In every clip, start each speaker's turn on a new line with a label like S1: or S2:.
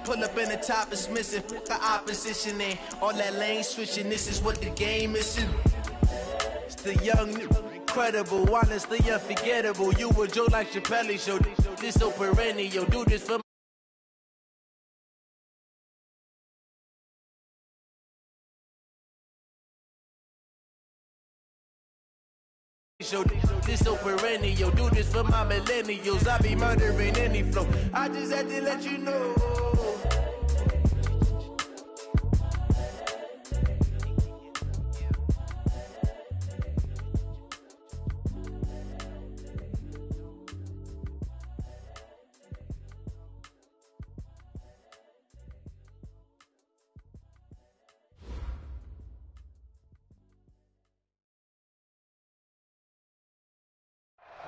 S1: Pull up in the top is missing. The opposition ain't all that lane switching. This is what the game missing. It's the young, incredible, honestly unforgettable. You a joke like Chappelle show. This so perennial. Do this for show. This so perennial. Do this for my millennials. I be murdering any flow. I just had to let you know.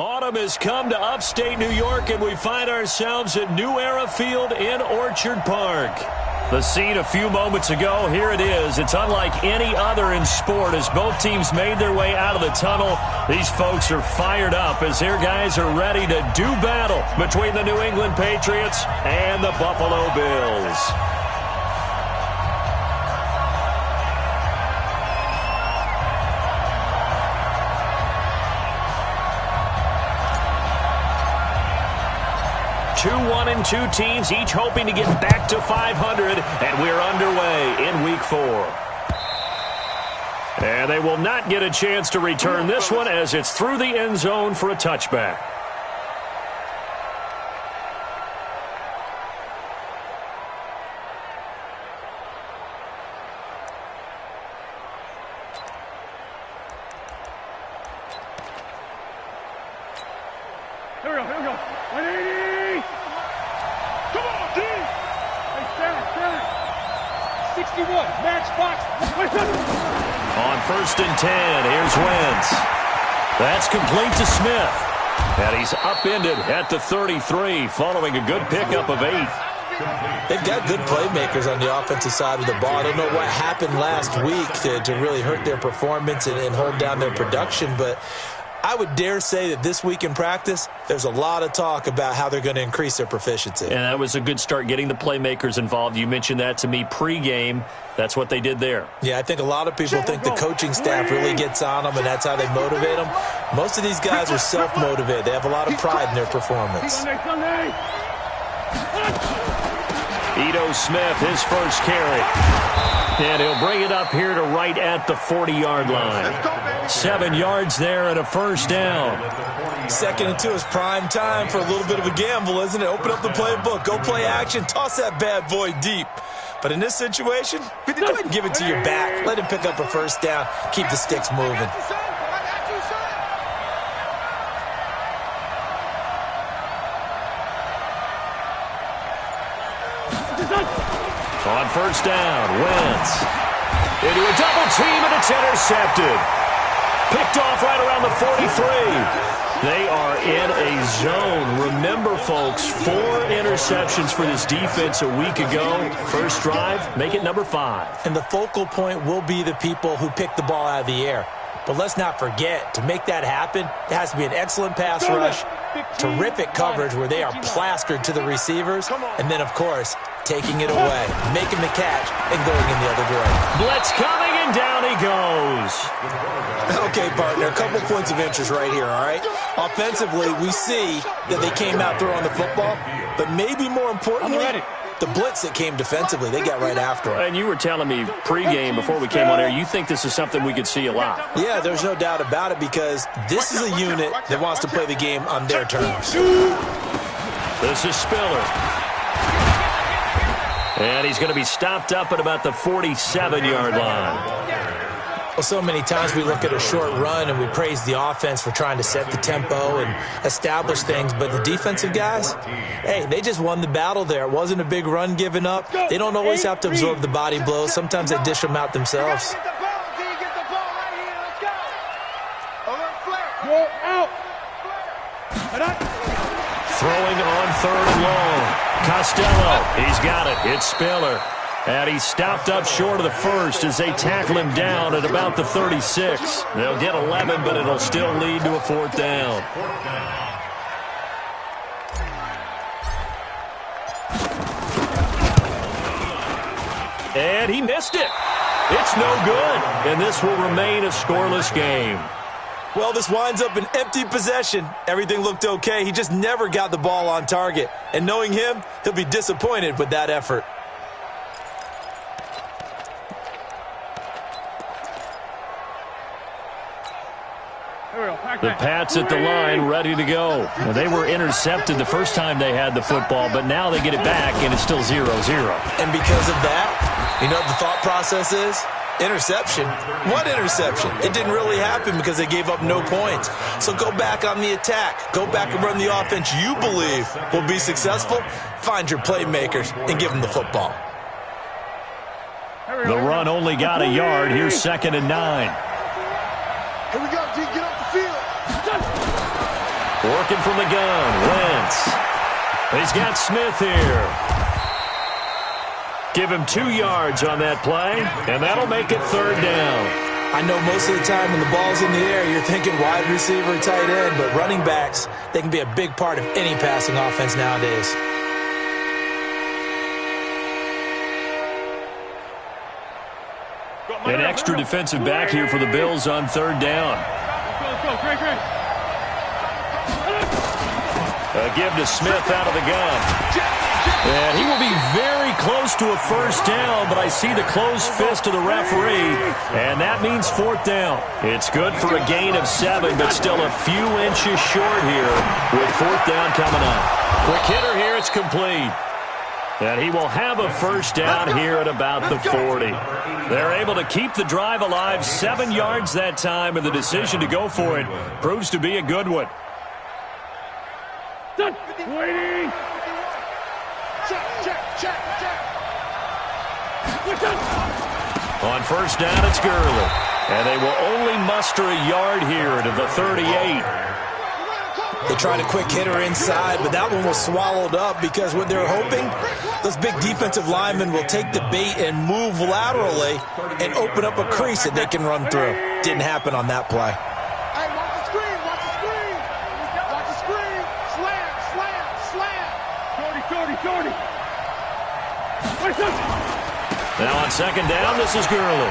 S2: Autumn has come to upstate New York, and we find ourselves at New Era Field in Orchard Park. The scene a few moments ago, here it is. It's unlike any other in sport as both teams made their way out of the tunnel. These folks are fired up as their guys are ready to do battle between the New England Patriots and the Buffalo Bills. Two 1-2 teams, each hoping to get back to 500, and we're underway in Week 4. And they will not get a chance to return this one as it's through the end zone for a touchback.
S3: Here we go. 180! Come on, D! Hey, Stat. 61, match box.
S2: On 1st and 10, here's Wentz. That's complete to Smith. And he's upended at the 33 following a good pickup of 8.
S4: They've got good playmakers on the offensive side of the ball. I don't know what happened last week to really hurt their performance and hold down their production, but I would dare say that this week in practice, there's a lot of talk about how they're going to increase their proficiency.
S2: And that was a good start, getting the playmakers involved. You mentioned that to me pregame. That's what they did there.
S4: Yeah, I think a lot of people think the coaching staff really gets on them, and that's how they motivate them. Most of these guys are self-motivated. They have a lot of pride in their performance.
S2: Ito Smith, his first carry. And he'll bring it up here to right at the 40-yard line. 7 yards there and a first down.
S4: 2nd and 2 is prime time for a little bit of a gamble, isn't it? Open up the playbook, go play action, toss that bad boy deep. But in this situation, go ahead and give it to your back. Let him pick up a first down, keep the sticks moving.
S2: On first down, Wentz into a double team, and it's intercepted. Picked off right around the 43. They are in a zone. Remember, folks, 4 interceptions for this defense a week ago. First drive, make it number 5.
S4: And the focal point will be the people who pick the ball out of the air. But let's not forget, to make that happen, it has to be an excellent pass rush, terrific coverage where they are plastered to the receivers, and then, of course, taking it away, making the catch, and going in the other direction.
S2: Blitz coming, and down he goes.
S4: Okay, partner, a couple points of interest right here, all right? Offensively, we see that they came out throwing the football, but maybe more importantly, the blitz that came defensively, they got right after it.
S2: And you were telling me pregame before we came on air, you think this is something we could see a lot.
S4: Yeah, there's no doubt about it because this is a unit that wants to play the game on their terms.
S2: This is Spiller. And he's going to be stopped up at about the 47-yard line.
S4: Well, so many times we look at a short run and we praise the offense for trying to set the tempo and establish things, but the defensive guys, hey, they just won the battle there. It wasn't a big run given up. They don't always have to absorb the body blows. Sometimes they dish them out themselves.
S2: Throwing on 3rd and long. Costello, he's got it. It's Spiller. And he's stopped up short of the first as they tackle him down at about the 36. They'll get 11, but it'll still lead to a 4th down. And he missed it. It's no good, and this will remain a scoreless game.
S4: Well, this winds up an empty possession. Everything looked okay. He just never got the ball on target. And knowing him, he'll be disappointed with that effort.
S2: The Pats at the line, ready to go. Well, they were intercepted the first time they had the football, but now they get it back, and it's still 0-0.
S4: And because of that, you know what the thought process is? Interception. What interception? It didn't really happen because they gave up no points. So go back on the attack. Go back and run the offense you believe will be successful. Find your playmakers and give them the football.
S2: The run only got a yard. Here's 2nd and 9.
S3: Here we go, D. Get off the field.
S2: Working from the gun. Wentz. He's got Smith here. Give him 2 yards on that play, and that'll make it 3rd down.
S4: I know most of the time when the ball's in the air, you're thinking wide receiver, tight end, but running backs, they can be a big part of any passing offense nowadays.
S2: An extra defensive back here for the Bills on 3rd down. A give to Smith out of the gun. And he will be very close to a 1st down, but I see the closed fist of the referee, and that means 4th down. It's good for a gain of 7, but still a few inches short here with 4th down coming up. Quick hitter here, it's complete. And he will have a 1st down here at about the 40. They're able to keep the drive alive, 7 yards that time, and the decision to go for it proves to be a good one.
S3: Waiting. Check.
S2: On 1st down, it's Gurley. And they will only muster a yard here to the 38.
S4: They tried a quick hitter inside, but that one was swallowed up because what they're hoping, those big defensive linemen will take the bait and move laterally and open up a crease that they can run through. Didn't happen on that play.
S3: Hey, watch the screen. Watch the screen. Slam. 30.
S2: Now on 2nd down, this is Gurley.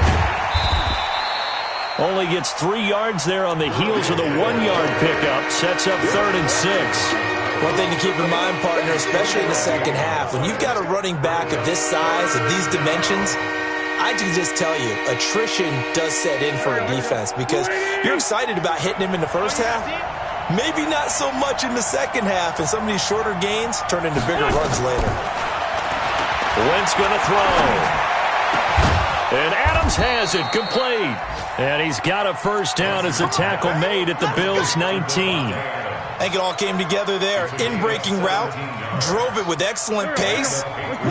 S2: Only gets 3 yards there on the heels of the 1-yard pickup. Sets up 3rd and 6.
S4: One thing to keep in mind, partner, especially in the second half, when you've got a running back of this size, of these dimensions, I can just tell you, attrition does set in for a defense because you're excited about hitting him in the first half. Maybe not so much in the second half, and some of these shorter gains turn into bigger runs later.
S2: Wentz going to throw. And Adams has it, complete. And he's got a 1st down as the tackle made at the Bills' 19.
S4: I think it all came together there. In-breaking route, drove it with excellent pace.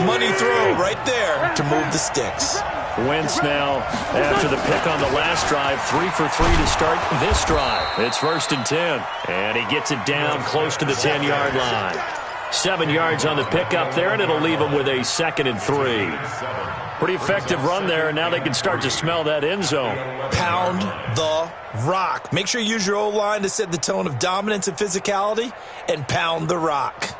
S4: Money throw right there to move the sticks.
S2: Wentz now, after the pick on the last drive, 3 for 3 to start this drive. It's 1st and 10. And he gets it down close to the 10-yard line. 7 yards on the pickup there, and it'll leave him with a 2nd and 3. Pretty effective run there, and now they can start to smell that end zone.
S4: Pound the rock. Make sure you use your O-line to set the tone of dominance and physicality, and pound the rock.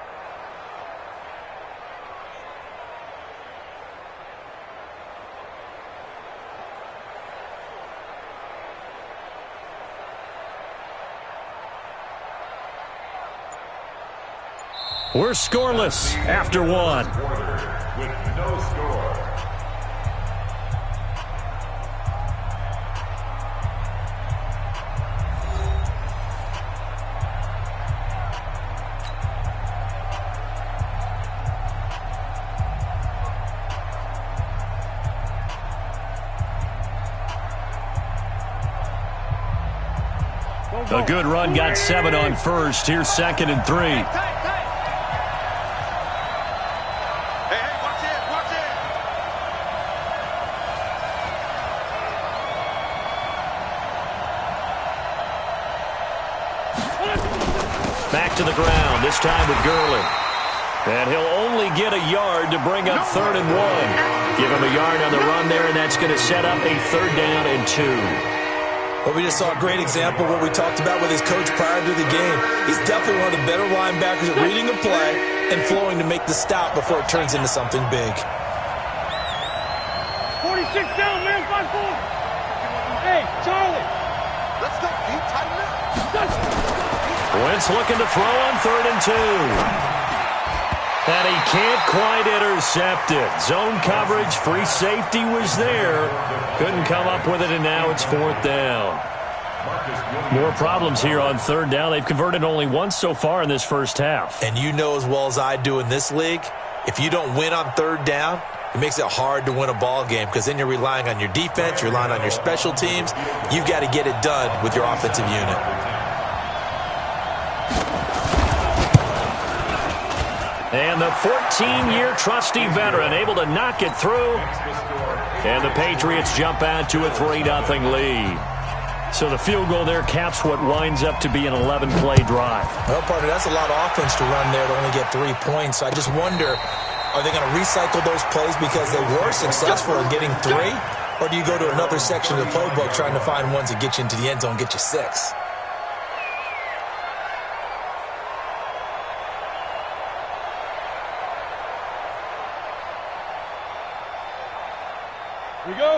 S2: We're scoreless after 1.
S5: With no score.
S2: A good run, got 7 on 1st. Here's 2nd and 3. Back to the ground, this time with Gurley. And he'll only get a yard to bring up 3rd and 1. Give him a yard on the run there, and that's going to set up a 3rd down and 2.
S4: Well, we just saw a great example of what we talked about with his coach prior to the game. He's definitely one of the better linebackers at reading a play and flowing to make the stop before it turns into something big.
S3: 6 down, man. 5-4. Hey, Charlie. Let's go. Deep, tighten up.
S2: Wentz looking to throw on 3rd and 2. And he can't quite intercept it. Zone coverage, free safety was there. Couldn't come up with it, and now it's 4th down. More problems here on 3rd down. They've converted only once so far in this first half.
S4: And you know as well as I do in this league, if you don't win on 3rd down, it makes it hard to win a ball game because then you're relying on your defense, you're relying on your special teams. You've got to get it done with your offensive unit.
S2: And the 14-year trusty veteran able to knock it through. And the Patriots jump out to a 3-0 lead. So the field goal there caps what winds up to be an 11-play drive.
S4: Well, partner, that's a lot of offense to run there to only get 3 points. I just wonder, are they going to recycle those plays because they were successful in getting 3? Or do you go to another section of the playbook trying to find ones that get you into the end zone, get you 6?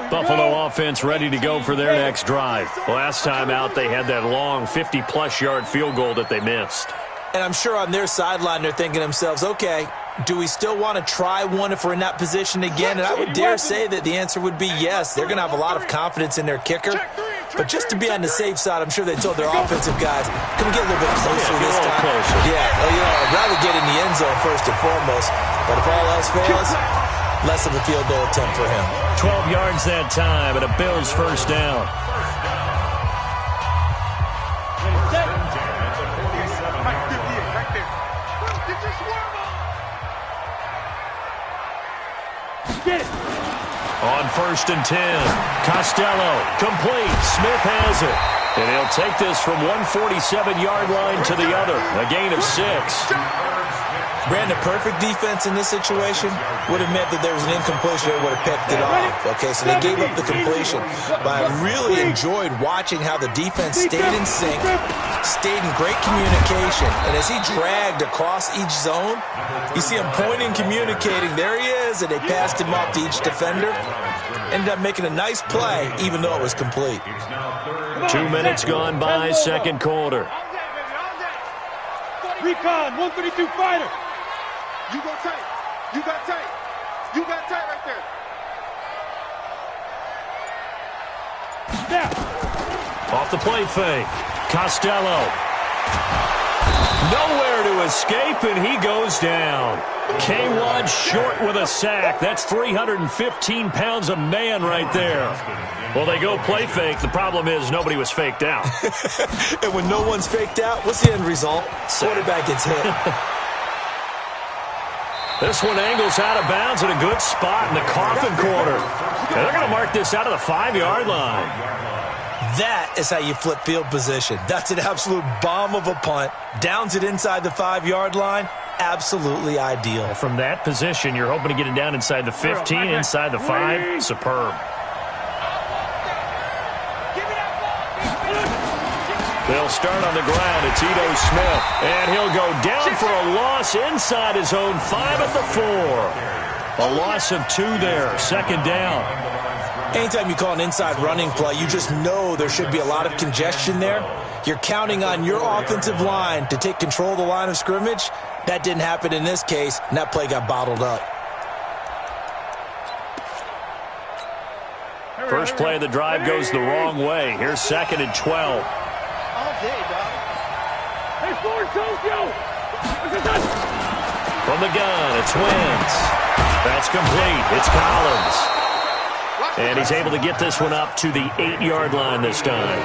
S2: Buffalo offense ready to go for their next drive. Last time out, they had that long 50-plus yard field goal that they missed.
S4: And I'm sure on their sideline, they're thinking to themselves, okay, do we still want to try one if we're in that position again? And I would dare say that the answer would be yes. They're going to have a lot of confidence in their kicker. But just to be on the safe side, I'm sure they told their offensive guys, can we get a little bit closer this time? Yeah, well, I'd rather get in the end zone first and foremost. But if all else fails, less of a field goal attempt for him.
S2: 12 yards that time, and a Bills first down. On 1st and 10, Costello, complete. Smith has it. And he'll take this from 147-yard line to the other. A gain of 6.
S4: Brandon, perfect defense in this situation would have meant that there was an incompletion. They would have picked it off. Okay, so they gave up the completion. But I really enjoyed watching how the defense stayed in sync, stayed in great communication. And as he dragged across each zone, you see him pointing, communicating. There he is, and they passed him off to each defender. Ended up making a nice play, even though it was complete.
S2: 2 minutes gone by, second quarter.
S3: Recon, 132 fighter. You go tight. You got tight. You got tight right there. Snap.
S2: Off the play fake. Costello. Nowhere to escape, and he goes down. K1 short with a sack. That's 315 pounds a man right there. Well, they go play fake. The problem is nobody was faked out.
S4: And when no one's faked out, what's the end result? Quarterback gets hit.
S2: This one angles out of bounds at a good spot in the coffin corner. And they're going to mark this out of the 5-yard line.
S4: That is how you flip field position. That's an absolute bomb of a punt. Downs it inside the 5-yard line. Absolutely ideal.
S2: From that position, you're hoping to get it down inside the 15, inside the 5. Superb. They'll start on the ground. It's Ito Smith. And he'll go down for a loss inside his own 5 at the 4. A loss of 2 there. Second down.
S4: Anytime you call an inside running play, you just know there should be a lot of congestion there. You're counting on your offensive line to take control of the line of scrimmage. That didn't happen in this case, and that play got bottled up.
S2: First play of the drive goes the wrong way. Here's 2nd and 12. From the gun, it's Wentz. That's complete. It's Collins. And he's able to get this one up to the 8-yard line this time.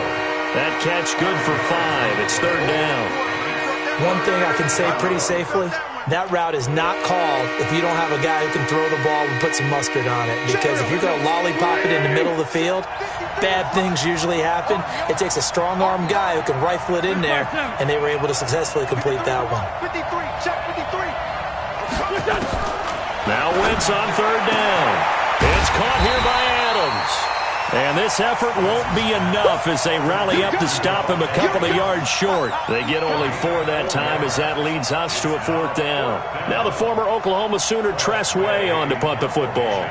S2: That catch good for 5. It's 3rd down.
S4: One thing I can say pretty safely, that route is not called if you don't have a guy who can throw the ball and put some mustard on it. Because if you're going to lollipop it in the middle of the field, bad things usually happen. It takes a strong-arm guy who can rifle it in there, and they were able to successfully complete that one.
S3: 53, check 53.
S2: Now Wentz on 3rd down. It's caught here by Adams. And this effort won't be enough as they rally up to stop him a couple of yards short. They get only 4 that time as that leads us to a 4th down. Now the former Oklahoma Sooner Tress Way on to punt the football.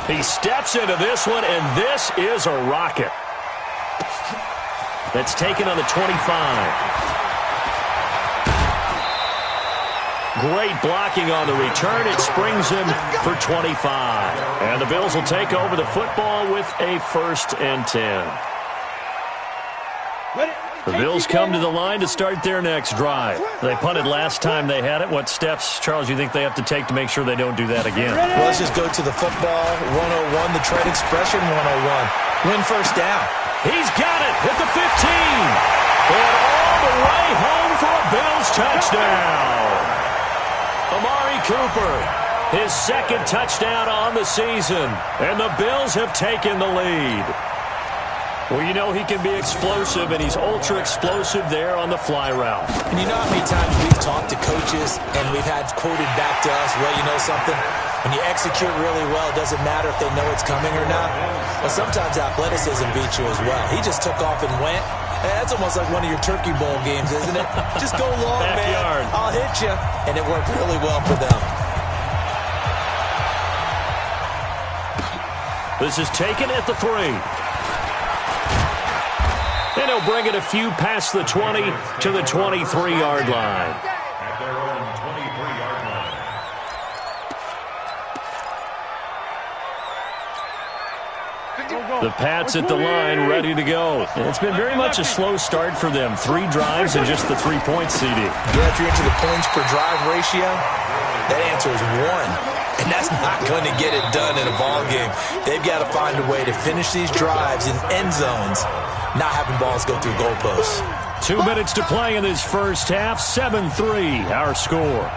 S2: He steps into this one, and this is a rocket. That's taken on the 25. Great blocking on the return. It springs him for 25. And the Bills will take over the football with a 1st and 10. The Bills come to the line to start their next drive. They punted last time they had it. What steps, Charles, you think they have to take to make sure they don't do that again?
S4: Well, let's just go to the football 101, the trade expression 101. Win first down.
S2: He's got it at the 15. And all the way home for a Bills touchdown. Amari Cooper, his 2nd touchdown on the season. And the Bills have taken the lead. Well, you know he can be explosive, and he's ultra-explosive there on the fly route.
S4: And you know how many times we've talked to coaches and we've had quoted back to us, well, you know something? When you execute really well, it doesn't matter if they know it's coming or not. Well, sometimes athleticism beats you as well. He just took off and went. That's almost like one of your Turkey Bowl games, isn't it? Just go long, man. I'll hit you. And it worked really well for them.
S2: This is taken at the 3. And he'll bring it a few past the 20 to the 23-yard line.
S5: At their own 23-yard line.
S2: The Pats at the line, ready to go. And it's been very much a slow start for them. 3 drives and just the 3-point CD.
S4: Yeah, if you're into the points per drive ratio, that answer is 1. And that's not going to get it done in a ball game. They've got to find a way to finish these drives in end zones, not having balls go through goalposts.
S2: 2 minutes to play in this first half. 7-3, our score.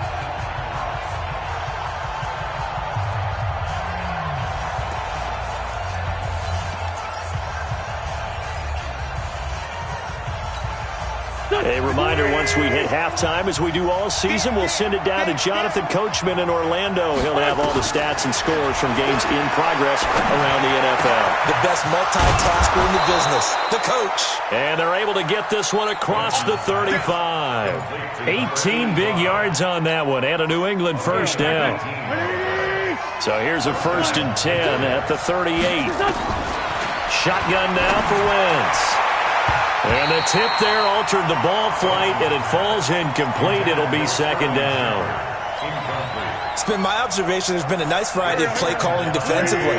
S2: A reminder, once we hit halftime, as we do all season, we'll send it down to Jonathan Coachman in Orlando. He'll have all the stats and scores from games in progress around the NFL.
S4: The best multitasker in the business, the coach.
S2: And they're able to get this one across the 35. 18 big yards on that one, and a New England first down. So here's a 1st and 10 at the 38. Shotgun now for Wentz. And the tip there altered the ball flight, and it falls incomplete. It'll be 2nd down.
S4: It's been my observation there's been a nice variety of play calling defensively.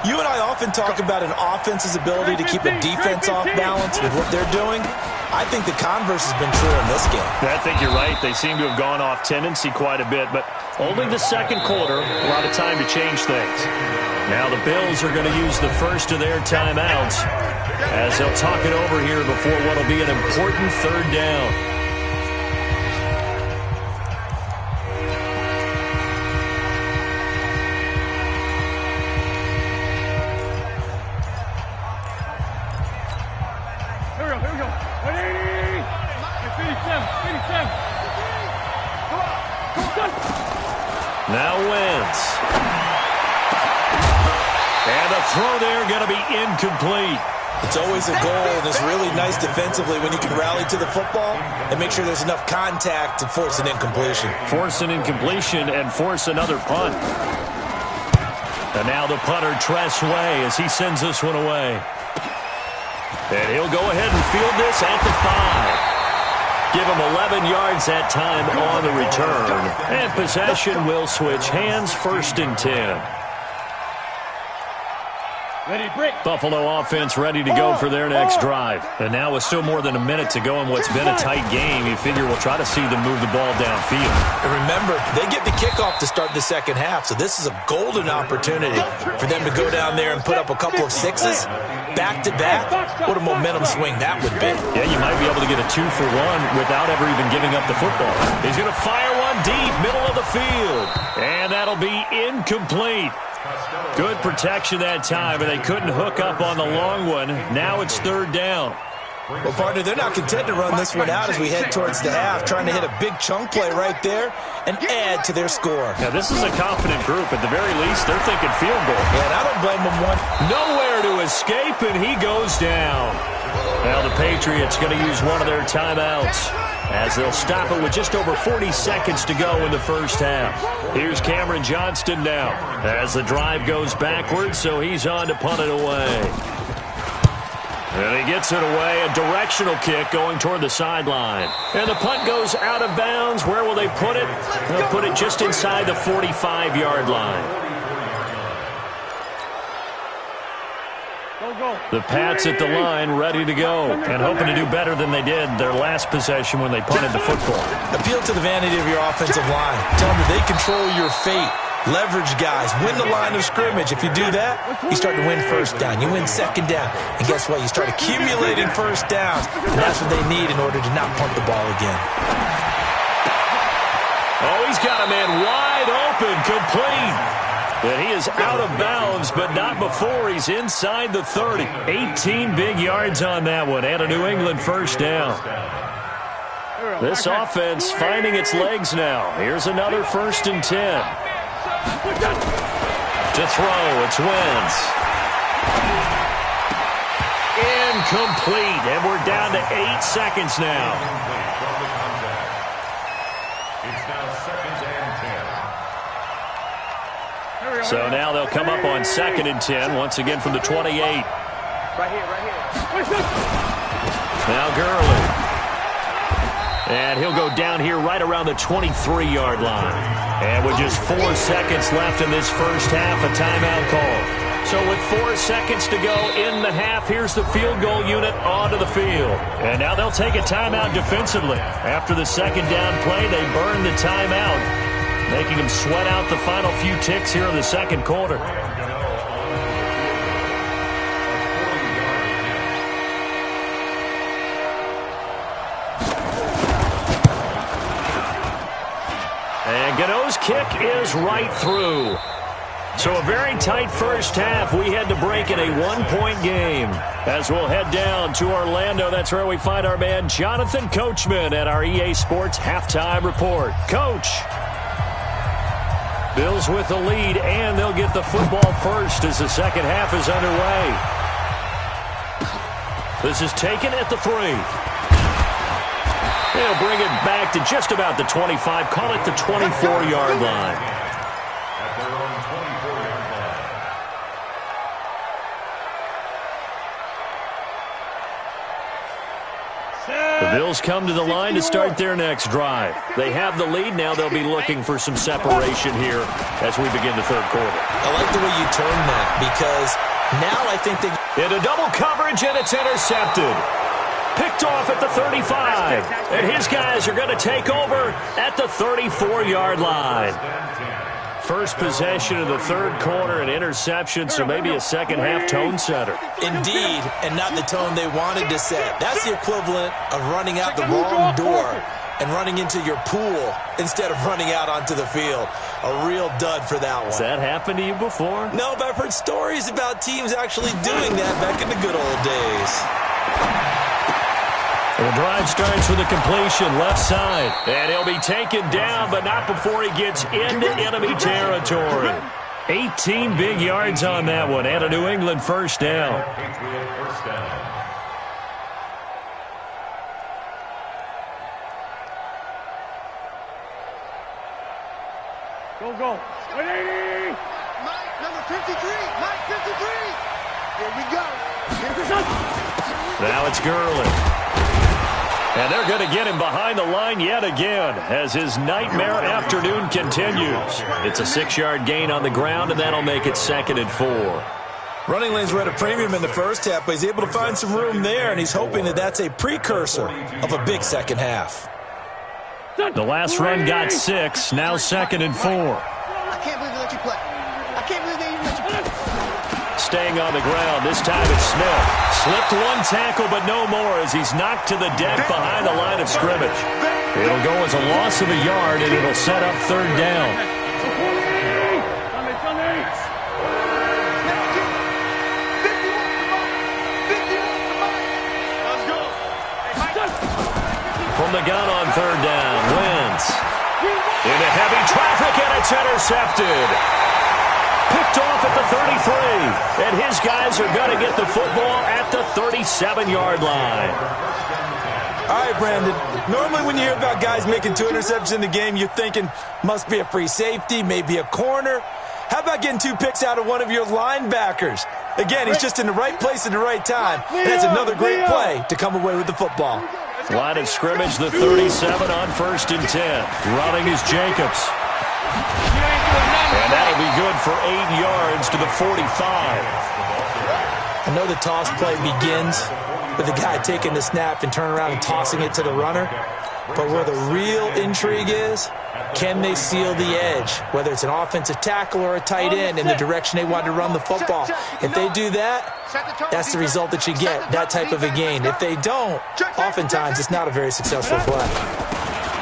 S4: You and I often talk about an offense's ability to keep a defense off balance with what they're doing. I think the converse has been true in this game.
S2: I think you're right. They seem to have gone off tendency quite a bit, but only the 2nd quarter, a lot of time to change things. Now the Bills are going to use the first of their timeouts as they'll talk it over here before what will be an important 3rd down.
S3: Here we go. 180. 87. Come on.
S2: Now Wentz. And the throw there going to be incomplete.
S4: It's always a goal, and it's really nice defensively when you can rally to the football and make sure there's enough contact to force an incompletion.
S2: Force an incompletion and force another punt. And now the punter, Tress Way, as he sends this one away. And he'll go ahead and field this at the 5. Give him 11 yards that time on the return. And possession will switch hands, 1st and 10. Buffalo offense ready to go for their next drive. And now with still more than a minute to go in what's been a tight game, you figure we'll try to see them move the ball downfield.
S4: And remember, they get the kickoff to start the 2nd half, so this is a golden opportunity for them to go down there and put up a couple of 6s back-to-back. What a momentum swing that would be.
S2: Yeah, you might be able to get a 2-for-1 without ever even giving up the football. He's going to fire one deep, middle of the field. And that'll be incomplete. Good protection that time, and they couldn't hook up on the long one. Now it's 3rd down.
S4: Well, partner, they're not content to run this one out as we head towards the half, trying to hit a big chunk play right there and add to their score.
S2: Now, this is a confident group. At the very least, they're thinking field goal.
S4: Yeah, and I don't blame them one.
S2: Nowhere to escape, and he goes down. Now the Patriots going to use one of their timeouts. as they'll stop it with just over 40 seconds to go in the first half. Here's Cameron Johnston now as the drive goes backwards, so he's on to punt it away. And he gets it away, a directional kick going toward the sideline. And the punt goes out of bounds. Where will they put it? They'll put it just inside the 45-yard line. The Pats at the line, ready to go, and hoping to do better than they did their last possession when they punted the football.
S4: Appeal to the vanity of your offensive line. Tell them that they control your fate. Leverage guys. Win the line of scrimmage. If you do that, you start to win first down. You win second down. And guess what? You start accumulating first downs. And that's what they need in order to not punt the ball again.
S2: Oh, he's got a man wide open, complete. And he is out of bounds, but not before he's inside the 30. 18 big yards on that one, and a New England first down. This offense finding its legs now. Here's another 1st and 10. To throw, it's Wentz. Incomplete, and we're down to 8 seconds now.
S5: It's now 2nd and 10.
S2: So now they'll come up on 2nd and 10, once again from the 28.
S3: Right here.
S2: Now Gurley. And he'll go down here right around the 23-yard line. And with just 4 seconds left in this first half, a timeout call. So with 4 seconds to go in the half, here's the field goal unit onto the field. And now they'll take a timeout defensively. After the second down play, they burn the timeout, making them sweat out the final few ticks here in the second quarter. And Gano's kick is right through. So a very tight first half. We had to break in a 1-point game. As we'll head down to Orlando, that's where we find our man Jonathan Coachman at our EA Sports Halftime Report. Coach. Bills with the lead, and they'll get the football first as the second half is underway. This is taken at the 3. They'll bring it back to just about the 25. Call it the 24-yard line.
S5: At their own 24-yard line.
S2: The Bills come to the line to start their next drive. They have the lead. Now they'll be looking for some separation here as we begin the third quarter.
S4: I like the way you turned that, because now I think they...
S2: Into double coverage, and it's intercepted. Picked off at the 35. And his guys are going to take over at the 34-yard line. First possession of the third quarter, an interception, so maybe a second half tone setter.
S4: Indeed, and not the tone they wanted to set. That's the equivalent of running out the wrong door and running into your pool instead of running out onto the field. A real dud for that one.
S2: Has that happened to you before?
S4: No, but I've heard stories about teams actually doing that back in the good old days.
S2: The drive starts with a completion left side. And he'll be taken down, but not before he gets into enemy territory. 18 big yards on that one, and a New England first down.
S5: Patriot first down.
S3: Go. 180.
S6: Mike, number 53. Mike, 53. Here we go.
S2: Now it's Gurley. And they're going to get him behind the line yet again as his nightmare afternoon continues. It's a 6-yard gain on the ground, and that'll make it 2nd and 4.
S4: Running lanes were at a premium in the first half, but he's able to find some room there, and he's hoping that that's a precursor of a big second half.
S2: The last run got 6, now 2nd and 4.
S6: I can't believe they let you play. I can't believe they even let you play.
S2: Staying on the ground, this time it's Smith. Slipped one tackle, but no more as he's knocked to the deck behind the line of scrimmage. It'll go as a loss of a yard, and it'll set up third down. From the gun on third down, Wentz. Into heavy traffic, and it's intercepted. Picked off at the 33, and his guys are going to get the football at the 37-yard line.
S4: All right, Brandon. Normally when you hear about guys making 2 interceptions in the game, you're thinking must be a free safety, maybe a corner. How about getting 2 picks out of one of your linebackers? Again, he's just in the right place at the right time. And that's another great play to come away with the football.
S2: Line of scrimmage, the 37 on 1st and 10. Running is Jacobs. And that'll be good for 8 yards to the 45.
S4: I know the toss play begins with the guy taking the snap and turning around and tossing it to the runner. But where the real intrigue is, can they seal the edge, whether it's an offensive tackle or a tight end in the direction they want to run the football? If they do that, that's the result that you get, that type of a gain. If they don't, oftentimes it's not a very successful play.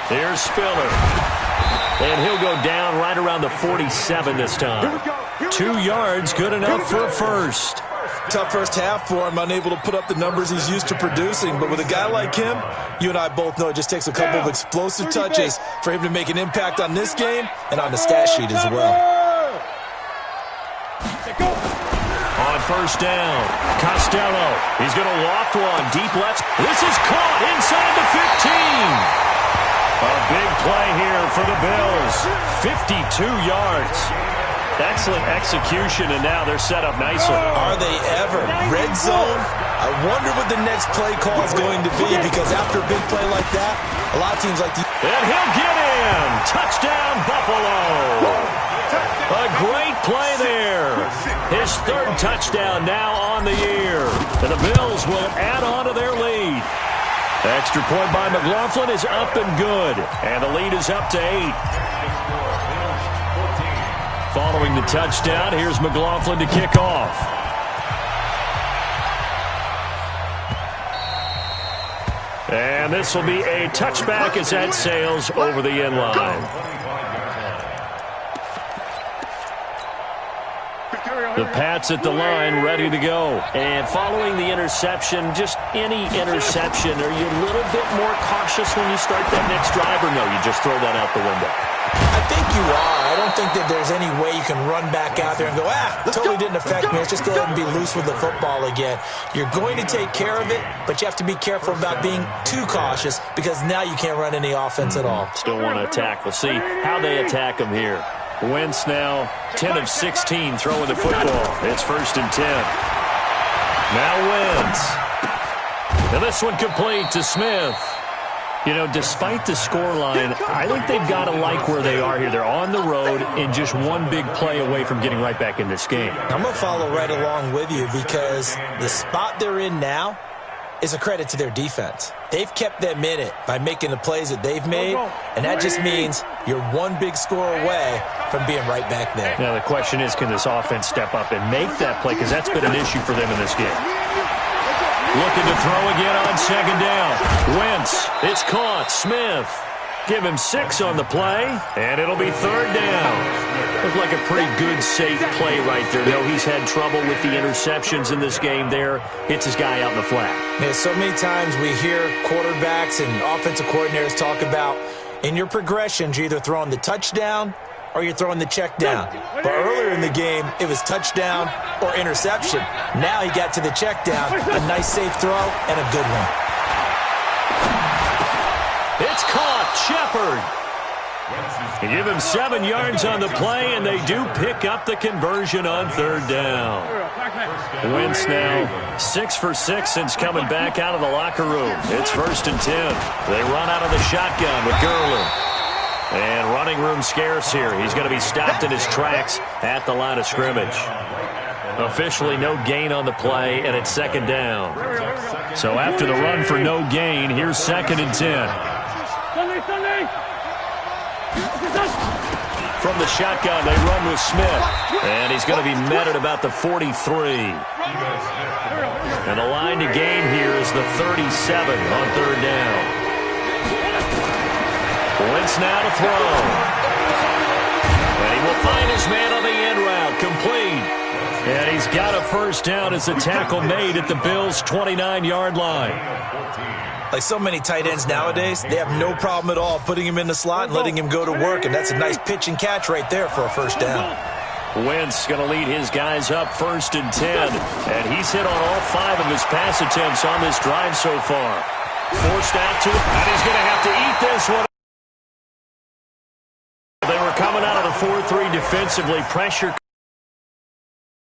S2: Here's Spiller. And he'll go down right around the 47 this time. 2 yards, good enough for a first.
S4: Tough first half for him, unable to put up the numbers he's used to producing. But with a guy like him, you and I both know it just takes a couple of explosive touches for him to make an impact on this game and on the stat sheet as well.
S2: On 1st down, Costello. He's going to loft one deep left. This is caught inside the 15. A big play here for the Bills. 52 yards. Excellent execution, and now they're set up nicely.
S4: Are they ever? Red zone? I wonder what the next play call is going to be, because after a big play like that, a lot of teams like to...
S2: And he'll get in. Touchdown, Buffalo. A great play there. His 3rd touchdown now on the year. And the Bills will add on to their lead. The extra point by McLaughlin is up and good. And the lead is up to 8. Following the touchdown, here's McLaughlin to kick off. And this will be a touchback as that sails over the end line. The Pats at the line, ready to go. And following the interception, just any interception, are you a little bit more cautious when you start that next drive, or no, you just throw that out the window?
S4: I think you are. I don't think that there's any way you can run back out there and go, totally didn't affect me. Let's just go ahead and be loose with the football again. You're going to take care of it, but you have to be careful about being too cautious, because now you can't run any offense at all.
S2: Still want to attack. We'll see how they attack them here. Wentz now 10 of 16 throwing the football. It's 1st and 10. Now Wentz. And this one complete to Smith. You know, despite the scoreline, I think they've got to like where they are here. They're on the road and just one big play away from getting right back in this game.
S4: I'm going to follow right along with you, because the spot they're in now is a credit to their defense. They've kept them in it by making the plays that they've made, and that just means you're one big score away from being right back there.
S2: Now the question is, can this offense step up and make that play, because that's been an issue for them in this game. Looking to throw again on 2nd down. Wentz, it's caught. Smith, give him 6 on the play, and it'll be 3rd down. Looked like a pretty good, safe play right there. No, he's had trouble with the interceptions in this game there. Hits his guy out in the flat.
S4: Man, so many times we hear quarterbacks and offensive coordinators talk about, in your progressions, you're either throwing the touchdown or you're throwing the check down. But earlier in the game, it was touchdown or interception. Now he got to the check down. A nice, safe throw and a good one.
S2: It's caught. Shepard. They give him 7 yards on the play, and they do pick up the conversion on 3rd down. Wentz now 6 for 6 since coming back out of the locker room. It's 1st and 10. They run out of the shotgun with Gurley. And running room scarce here. He's going to be stopped in his tracks at the line of scrimmage. Officially no gain on the play, and it's 2nd down. So after the run for no gain, here's 2nd and 10. From the shotgun, they run with Smith. And he's going to be met at about the 43. And the line to gain here is the 37 on 3rd down. Wentz now to throw. And he will find his man on the end route. Complete. And he's got a 1st down as the tackle made at the Bills' 29-yard line.
S4: Like so many tight ends nowadays, they have no problem at all putting him in the slot and letting him go to work, and that's a nice pitch and catch right there for a 1st down.
S2: Wentz going to lead his guys up 1st and 10, and he's hit on all 5 of his pass attempts on this drive so far. Forced out to it, and he's going to have to eat this one. They were coming out of the 4-3 defensively. Pressure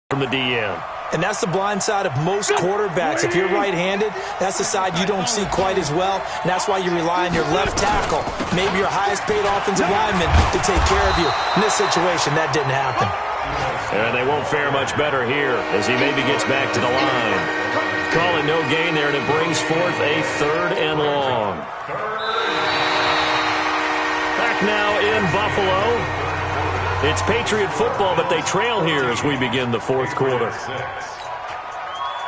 S2: from the DM.
S4: And that's the blind side of most quarterbacks. If you're right-handed, that's the side you don't see quite as well. And that's why you rely on your left tackle, maybe your highest-paid offensive lineman, to take care of you. In this situation, that didn't happen.
S2: And they won't fare much better here as he maybe gets back to the line. Calling no gain there, and it brings forth a 3rd and long. Back now in Buffalo. It's Patriot football, but they trail here as we begin the 4th quarter.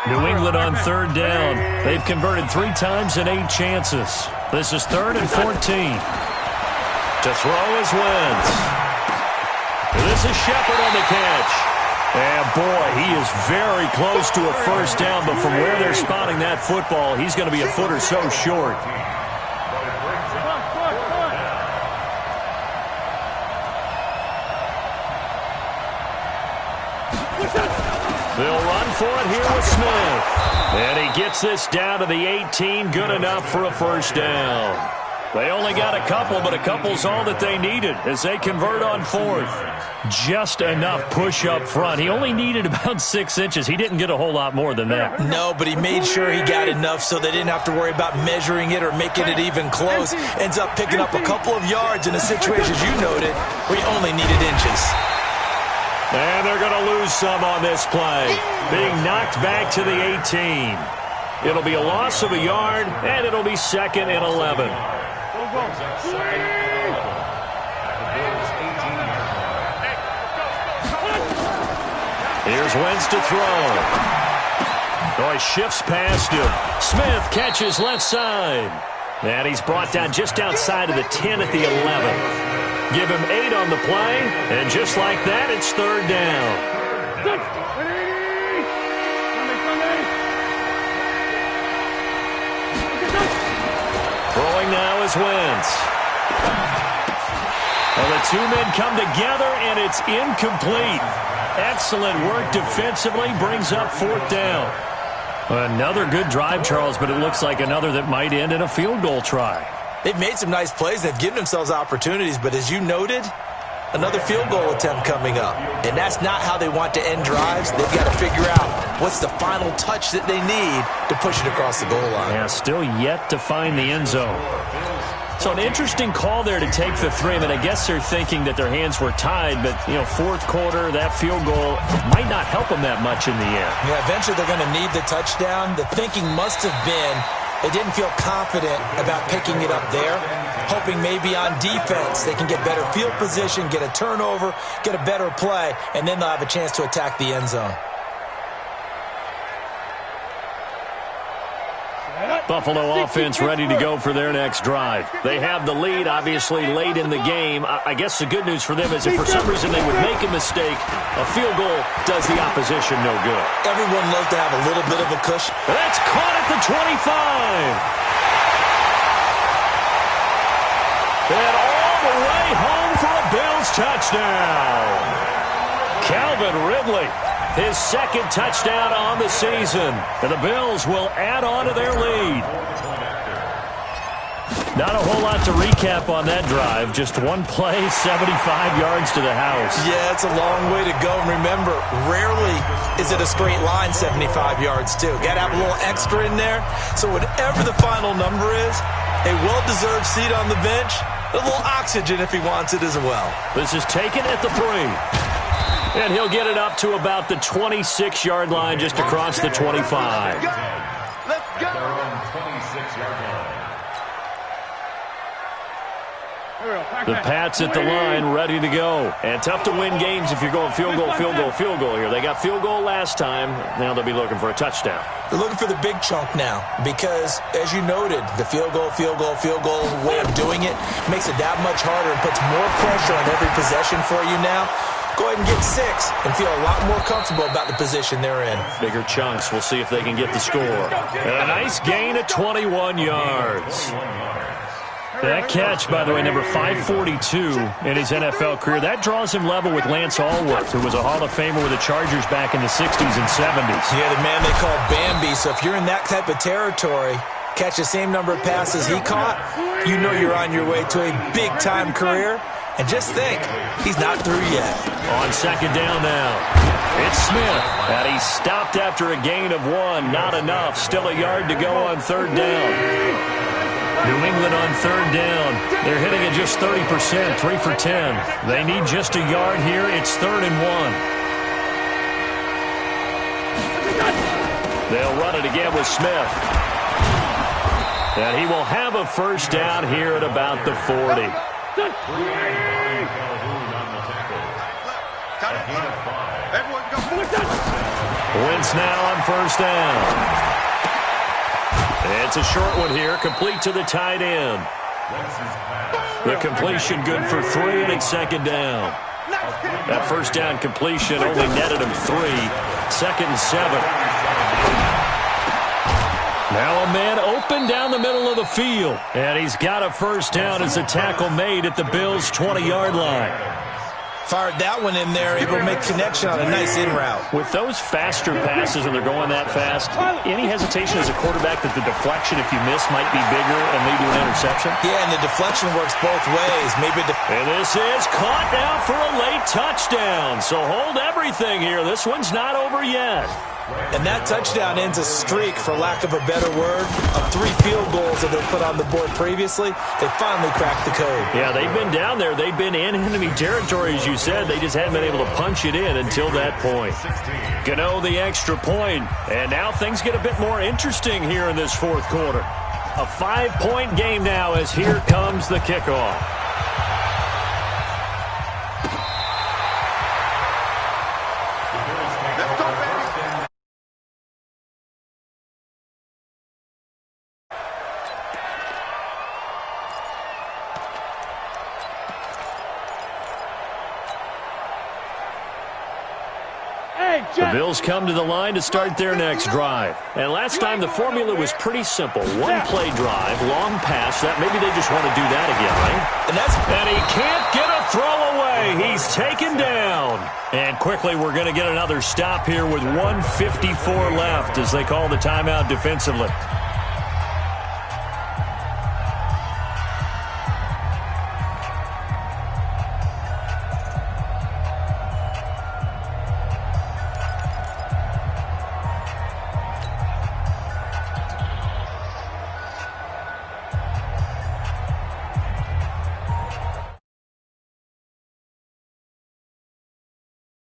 S2: New England on 3rd down. They've converted 3 times in 8 chances. This is 3rd and 14. To throw is Wentz. This is Shepard on the catch. And boy, he is very close to a first down, but from where they're spotting that football, he's going to be a foot or so short. They'll run for it here with Smith. And he gets this down to the 18, good enough for a first down. They only got a couple, but a couple's all that they needed as they convert on 4th. Just enough push up front. He only needed about 6 inches. He didn't get a whole lot more than that.
S4: No, but he made sure he got enough so they didn't have to worry about measuring it or making it even close. Ends up picking up a couple of yards in a situation, as you noted, where he only needed inches.
S2: And they're going to lose some on this play. Being knocked back to the 18. It'll be a loss of a yard, and it'll be 2nd and 11. Here's Wentz to throw. Oh, he shifts past him. Smith catches left side. And he's brought down just outside of the 10 at the 11. Give him 8 on the play, and just like that, it's 3rd down. Throwing now is Wentz. Well, the 2 men come together, and it's incomplete. Excellent work defensively, brings up 4th down. Another good drive, Charles, but it looks like another that might end in a field goal try.
S4: They've made some nice plays. They've given themselves opportunities, but as you noted, another field goal attempt coming up. And that's not how they want to end drives. They've got to figure out what's the final touch that they need to push it across the goal line.
S2: Yeah, still yet to find the end zone. So an interesting call there to take the 3. I mean, I guess they're thinking that their hands were tied, but, 4th quarter, that field goal might not help them that much in the end.
S4: Yeah, eventually they're going to need the touchdown. The thinking must have been they didn't feel confident about picking it up there, hoping maybe on defense they can get better field position, get a turnover, get a better play, and then they'll have a chance to attack the end zone.
S2: Buffalo offense ready to go for their next drive. They have the lead, obviously, late in the game. I guess the good news for them is if for some reason they would make a mistake, a field goal does the opposition no good.
S4: Everyone loves to have a little bit of a cushion.
S2: That's caught at the 25. And all the way home for a Bills touchdown. Calvin Ridley. His 2nd touchdown on the season. And the Bills will add on to their lead. Not a whole lot to recap on that drive. Just one play, 75 yards to the house.
S4: Yeah, it's a long way to go. And remember, rarely is it a straight line 75 yards, too. Got to have a little extra in there. So whatever the final number is, a well-deserved seat on the bench, a little oxygen if he wants it as well.
S2: This is taken at the 3. And he'll get it up to about the 26-yard line, just across the 25.
S6: Let's go.
S2: The Pats at the line, ready to go. And tough to win games if you're going field goal, field goal, field goal here. They got field goal last time. Now they'll be looking for a touchdown.
S4: They're looking for the big chunk now because, as you noted, the field goal way of doing it makes it that much harder and puts more pressure on every possession for you now. Go ahead and get 6 and feel a lot more comfortable about the position they're in.
S2: Bigger chunks. We'll see if they can get the score. And a nice gain of 21 yards. That catch, by the way, number 542 in his NFL career, that draws him level with Lance Allworth, who was a Hall of Famer with the Chargers back in the 60s and 70s.
S4: Yeah, the man they call Bambi. So if you're in that type of territory, catch the same number of passes he caught, you know you're on your way to a big-time career. And just think, he's not through yet.
S2: On second down now, it's Smith. And he stopped after a gain of 1. Not enough. Still a yard to go on third down. New England on third down. They're hitting at just 30%, 3 for 10. They need just a yard here. It's 3rd and 1. They'll run it again with Smith. And he will have a first down here at about the 40. Wentz now on first down. It's a short one here, complete to the tight end. The completion good for 3, and it's second down. That first down completion only netted him 3. 2nd and 7. Now a man open down the middle of the field. And he's got a first down as a tackle made at the Bills' 20-yard line.
S4: Fired that one in there, able to make connection on a nice in route.
S2: With those faster passes and they're going that fast, any hesitation as a quarterback that the deflection, if you miss, might be bigger and lead to an interception?
S4: Yeah, and the deflection works both ways.
S2: And this is caught now for a late touchdown. So hold everything here. This one's not over yet.
S4: And that touchdown ends a streak, for lack of a better word, of 3 field goals that they put on the board previously. They finally cracked the code.
S2: Yeah, they've been down there. They've been in enemy territory, as you said. They just haven't been able to punch it in until that point. Gano the extra point. And now things get a bit more interesting here in this 4th quarter. A 5-point game now as here comes the kickoff. The Bills come to the line to start their next drive. And last time the formula was pretty simple. 1-play drive, long pass. That maybe they just want to do that again, right? And he can't get a throw away. He's taken down. And quickly we're going to get another stop here with 1:54 left as they call the timeout defensively.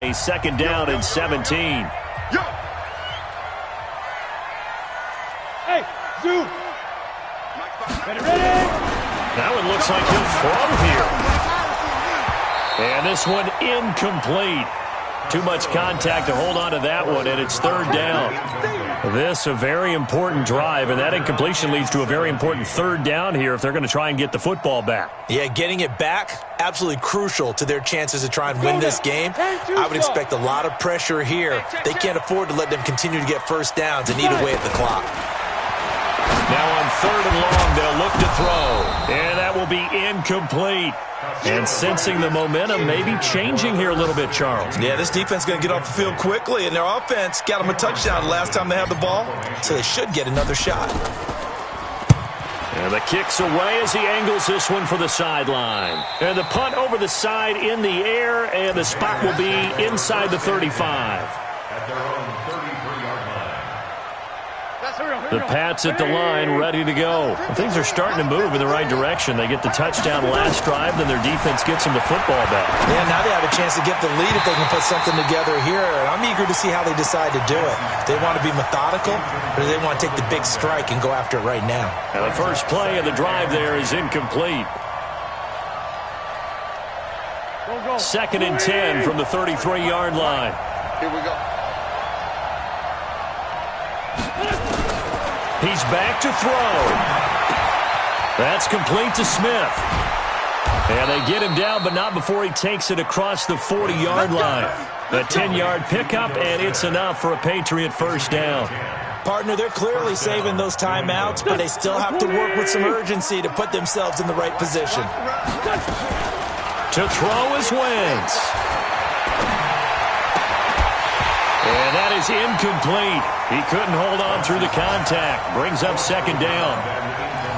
S2: A second down and 17.
S3: Hey, Zoo. Ready.
S2: Now it looks like he'll throw here. And this one incomplete. Too much contact to hold on to that one, and it's 3rd down. This a very important drive, and that incompletion leads to a very important 3rd down here if they're going to try and get the football back.
S4: Yeah, getting it back, absolutely crucial to their chances to try and win this game. I would expect a lot of pressure here. They can't afford to let them continue to get first downs and eat away at the clock.
S2: Now on 3rd and long, they'll look to throw. And that will be incomplete. And sensing the momentum maybe changing here a little bit, Charles.
S4: Yeah, this defense is going to get off the field quickly, and their offense got them a touchdown last time they had the ball, so they should get another shot.
S2: And the kick's away as he angles this one for the sideline. And the punt over the side in the air, and the spot will be inside the 35.
S5: At their own 33-yard line.
S2: The Pats at the line, ready to go. Things are starting to move in the right direction. They get the touchdown last drive, then their defense gets them the football back.
S4: Yeah, now they have a chance to get the lead if they can put something together here. And I'm eager to see how they decide to do it. Do they want to be methodical, or do they want to take the big strike and go after it right now?
S2: And the first play of the drive there is incomplete. 2nd and 10 from the 33-yard line.
S6: Here we go.
S2: He's back to throw. That's complete to Smith. And they get him down, but not before he takes it across the 40-yard line. A 10-yard pickup, and it's enough for a Patriot first down.
S4: Partner, they're clearly saving those timeouts, but they still have to work with some urgency to put themselves in the right position.
S2: To throw is Wentz. And that is incomplete. He couldn't hold on through the contact. Brings up second down.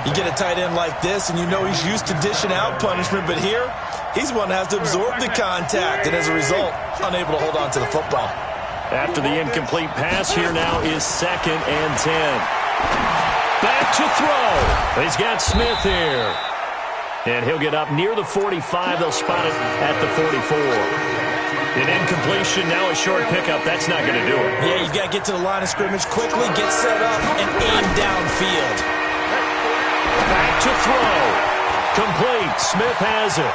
S4: You get a tight end like this, and you know he's used to dishing out punishment, but here, he's one that has to absorb the contact, and as a result, unable to hold on to the football.
S2: After the incomplete pass, here now is 2nd and 10. Back to throw. He's got Smith here. And he'll get up near the 45. They'll spot it at the 44. An incompletion, now a short pickup. That's not going to do it.
S4: Yeah, you've got to get to the line of scrimmage quickly, get set up, and aim downfield.
S2: Back to throw. Complete. Smith has it.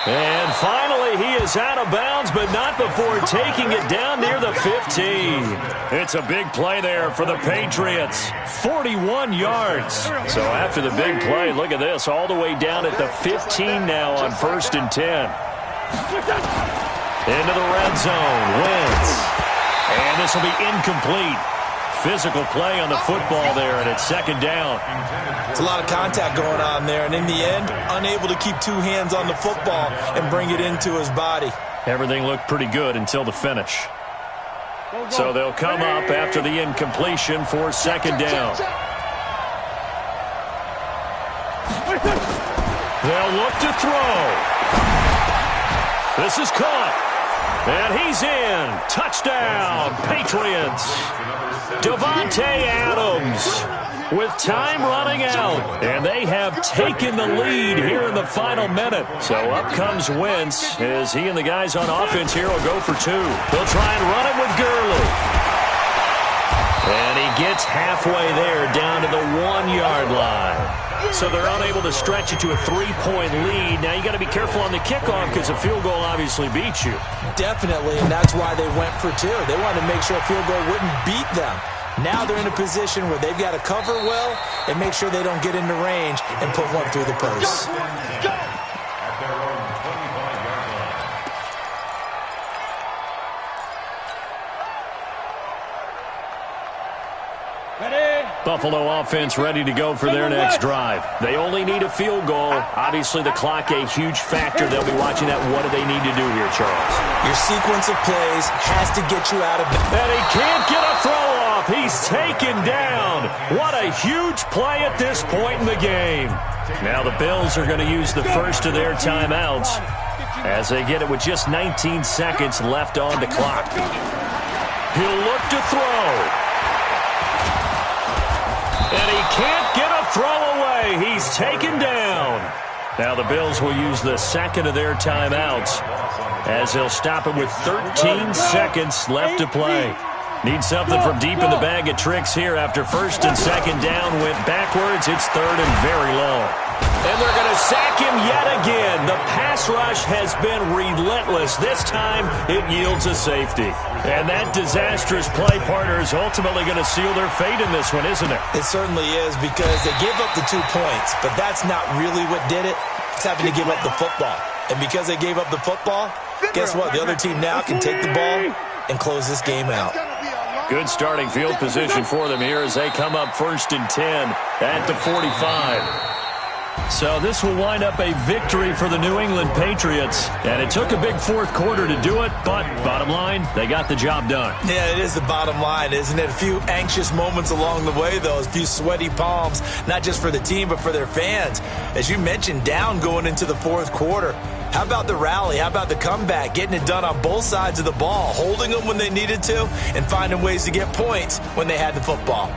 S2: And finally, he is out of bounds, but not before taking it down near the 15. It's a big play there for the Patriots. 41 yards. So after the big play, look at this, all the way down at the 15 now on 1st and 10. Into the red zone. Wentz. And this will be incomplete. Physical play on the football there, and it's 2nd down.
S4: It's a lot of contact going on there, and in the end, unable to keep 2 hands on the football and bring it into his body.
S2: Everything looked pretty good until the finish. So they'll come up after the incompletion for 2nd down. They'll look to throw. This is caught. And he's in. Touchdown, Patriots. Davante Adams with time running out. And they have taken the lead here in the final minute. So up comes Wentz as he and the guys on offense here will go for 2. They'll try and run it with Gurley. And he gets halfway there down to the 1-yard line. So they're unable to stretch it to a 3-point lead. Now you got to be careful on the kickoff because a field goal obviously beats you.
S4: Definitely, and that's why they went for 2. They wanted to make sure a field goal wouldn't beat them. Now they're in a position where they've got to cover well and make sure they don't get into range and put one through the post.
S2: Buffalo offense ready to go for their next drive. They only need a field goal. Obviously, the clock a huge factor. They'll be watching that. What do they need to do here, Charles?
S4: Your sequence of plays has to get you out of bed.
S2: And he can't get a throw off. He's taken down. What a huge play at this point in the game. Now the Bills are going to use the first of their timeouts as they get it with just 19 seconds left on the clock. He'll look to throw. And he can't get a throw away. He's taken down. Now the Bills will use the second of their timeouts as they'll stop it with 13 seconds left to play. Need something from deep in the bag of tricks here after 1st and 2nd down. Went backwards. It's 3rd and very long. And they're going to sack him yet again. The pass rush has been relentless. This time it yields a safety. And that disastrous play partner is ultimately going to seal their fate in this one, isn't it?
S4: It certainly is because they gave up the 2 points, but that's not really what did it. It's having to give up the football. And because they gave up the football, guess what? The other team now can take the ball and close this game out.
S2: Good starting field position for them here as they come up 1st and 10 at the 45. So this will wind up a victory for the New England Patriots. And it took a big 4th quarter to do it, but bottom line, they got the job done.
S4: Yeah, it is the bottom line, isn't it? A few anxious moments along the way, though. A few sweaty palms, not just for the team, but for their fans. As you mentioned, down going into the 4th quarter. How about the rally? How about the comeback? Getting it done on both sides of the ball, holding them when they needed to, and finding ways to get points when they had the football.